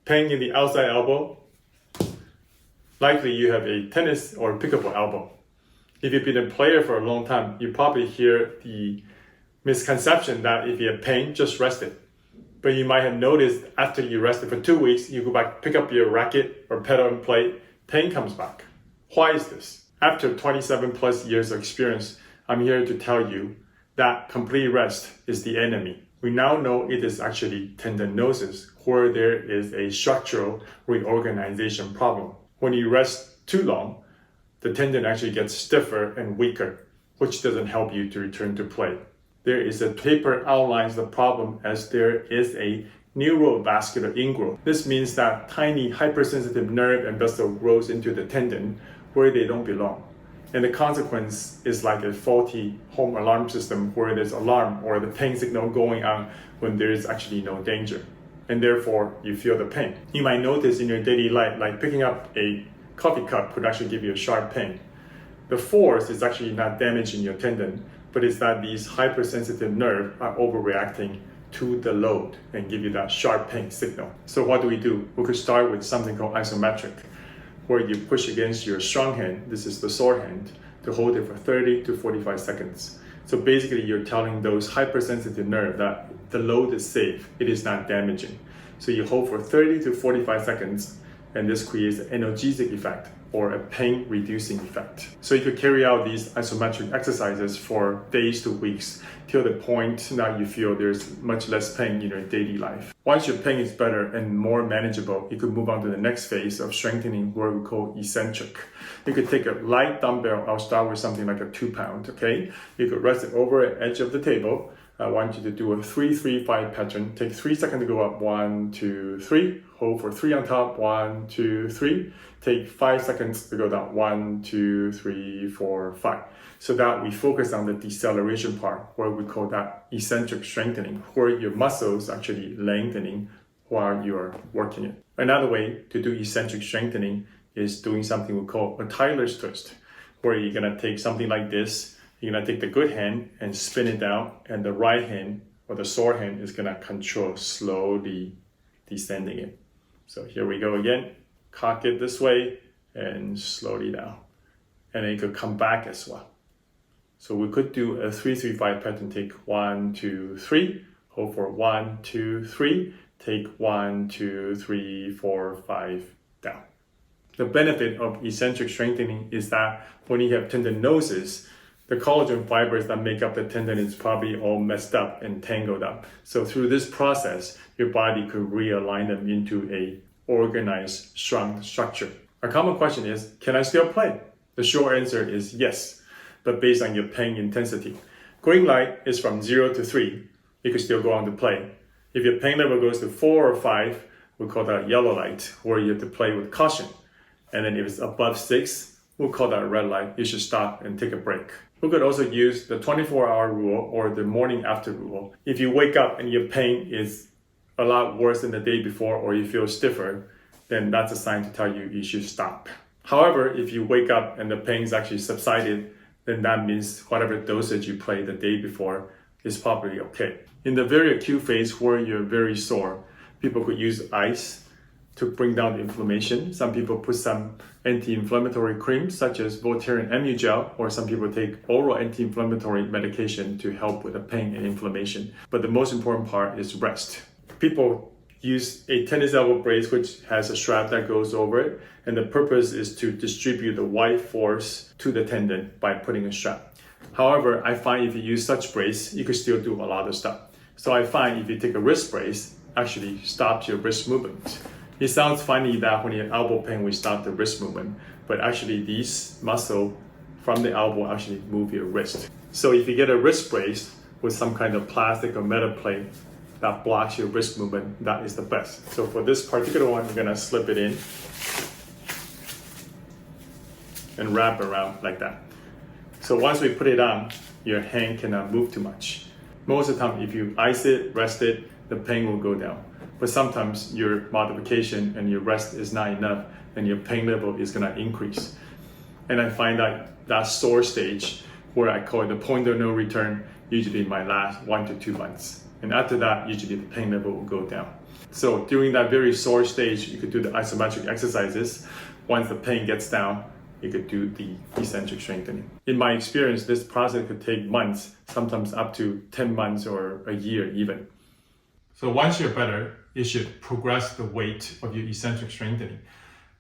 Pain in the outside elbow, likely you have a tennis or pickleball elbow. If you've been a player for a long time, you probably hear the misconception that if you have pain, just rest it. But you might have noticed after you rested for 2 weeks, you go back, pick up your racket or pedal and play, pain comes back. Why is this? After 27 plus years of experience, I'm here to tell you that complete rest is the enemy. We now know it is actually tendinosis, where there is a structural reorganization problem. When you rest too long, the tendon actually gets stiffer and weaker, which doesn't help you to return to play. There is a paper outlines the problem as there is a neurovascular ingrowth. This means that tiny hypersensitive nerve and vessel grows into the tendon where they don't belong. And the consequence is like a faulty home alarm system where there's alarm or the pain signal going on when there is actually no danger. And therefore you feel the pain. You might notice in your daily life, like picking up a coffee cup could actually give you a sharp pain. The force is actually not damaging your tendon, but it's that these hypersensitive nerves are overreacting to the load and give you that sharp pain signal. So what do? We could start with something called isometric, where you push against your strong hand, this is the sore hand, to hold it for 30 to 45 seconds. So basically you're telling those hypersensitive nerves that the load is safe, it is not damaging. So you hold for 30 to 45 seconds, and this creates an analgesic effect or a pain reducing effect. So you could carry out these isometric exercises for days to weeks till the point that you feel there's much less pain in your daily life. Once your pain is better and more manageable, you could move on to the next phase of strengthening, what we call eccentric. You could take a light dumbbell. I'll start with something like a 2 pound, okay? You could rest it over the edge of the table. I want you to do a 3-3-5 pattern. Take 3 seconds to go up, 1, 2, 3. Hold for 3 on top, 1, 2, 3. Take 5 seconds to go down, 1, 2, 3, 4, 5. So that we focus on the deceleration part, where we call that eccentric strengthening, where your muscles actually lengthening while you're working it. Another way to do eccentric strengthening is doing something we call a Tyler's twist, where you're gonna take something like this. You're gonna take the good hand and spin it down, and the right hand or the sore hand is gonna control slowly descending it. So here we go again. Cock it this way and slowly down. And then you could come back as well. So we could do a 3-3-5 pattern. Take 1, 2, 3. Hold for 1, 2, 3. Take 1, 2, 3, 4, 5 down. The benefit of eccentric strengthening is that when you have tendinosis, the collagen fibers that make up the tendon is probably all messed up and tangled up. So through this process, your body could realign them into a organized, strong structure. A common question is, can I still play? The short answer is yes, but based on your pain intensity. Green light is from 0 to 3. You can still go on to play. If your pain level goes to 4 or 5, we call that yellow light, where you have to play with caution. And then if it's above 6, we'll call that red light. You should stop and take a break. We could also use the 24-hour rule or the morning after rule. If you wake up and your pain is a lot worse than the day before, or you feel stiffer, then that's a sign to tell you you should stop. However, if you wake up and the pain's actually subsided, then that means whatever dosage you played the day before is probably okay. In the very acute phase where you're very sore, people could use ice to bring down the inflammation. Some people put some anti-inflammatory creams such as Voltaren Emugel, or some people take oral anti-inflammatory medication to help with the pain and inflammation. But the most important part is rest. People use a tennis elbow brace which has a strap that goes over it, and the purpose is to distribute the wide force to the tendon by putting a strap. However, I find if you use such brace, you can still do a lot of stuff. So I find if you take a wrist brace, actually stops your wrist movement. It sounds funny that when you have elbow pain, we stop the wrist movement, but actually these muscles from the elbow actually move your wrist. So if you get a wrist brace with some kind of plastic or metal plate that blocks your wrist movement, that is the best. So for this particular one, we're gonna slip it in and wrap around like that. So once we put it on, your hand cannot move too much. Most of the time, if you ice it, rest it, the pain will go down. But sometimes your modification and your rest is not enough, and your pain level is gonna increase. And I find that sore stage, where I call it the point of no return, usually might last 1 to 2 months. And after that, usually the pain level will go down. So during that very sore stage, you could do the isometric exercises. Once the pain gets down, you could do the eccentric strengthening. In my experience, this process could take months, sometimes up to 10 months or a year even. So once you're better, you should progress the weight of your eccentric strengthening.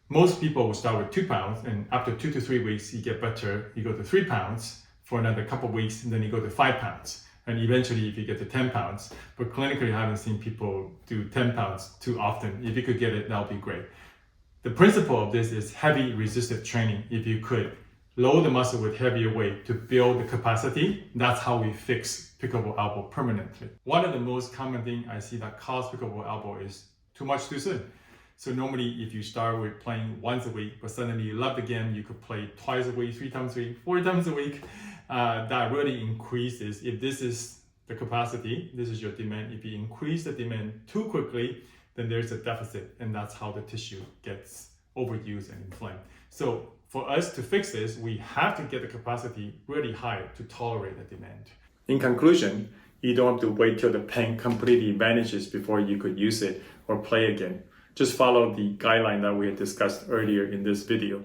Most people will start with 2 pounds, and after 2 to 3 weeks, you get better. You go to 3 pounds for another couple of weeks, and then you go to 5 pounds. And eventually, if you get to 10 pounds, but clinically, I haven't seen people do 10 pounds too often. If you could get it, that would be great. The principle of this is heavy resistive training. If you could load the muscle with heavier weight to build the capacity, that's how we fix pickleball elbow permanently. One of the most common things I see that cause pickleball elbow is too much too soon. So normally if you start with playing once a week, but suddenly you love the game, you could play twice a week, 3 times a week, 4 times a week. That really increases. If this is the capacity, this is your demand. If you increase the demand too quickly, then there's a deficit, and that's how the tissue gets overused and inflamed. So for us to fix this, we have to get the capacity really high to tolerate the demand. In conclusion, you don't have to wait till the pain completely vanishes before you could use it or play again. Just follow the guideline that we had discussed earlier in this video.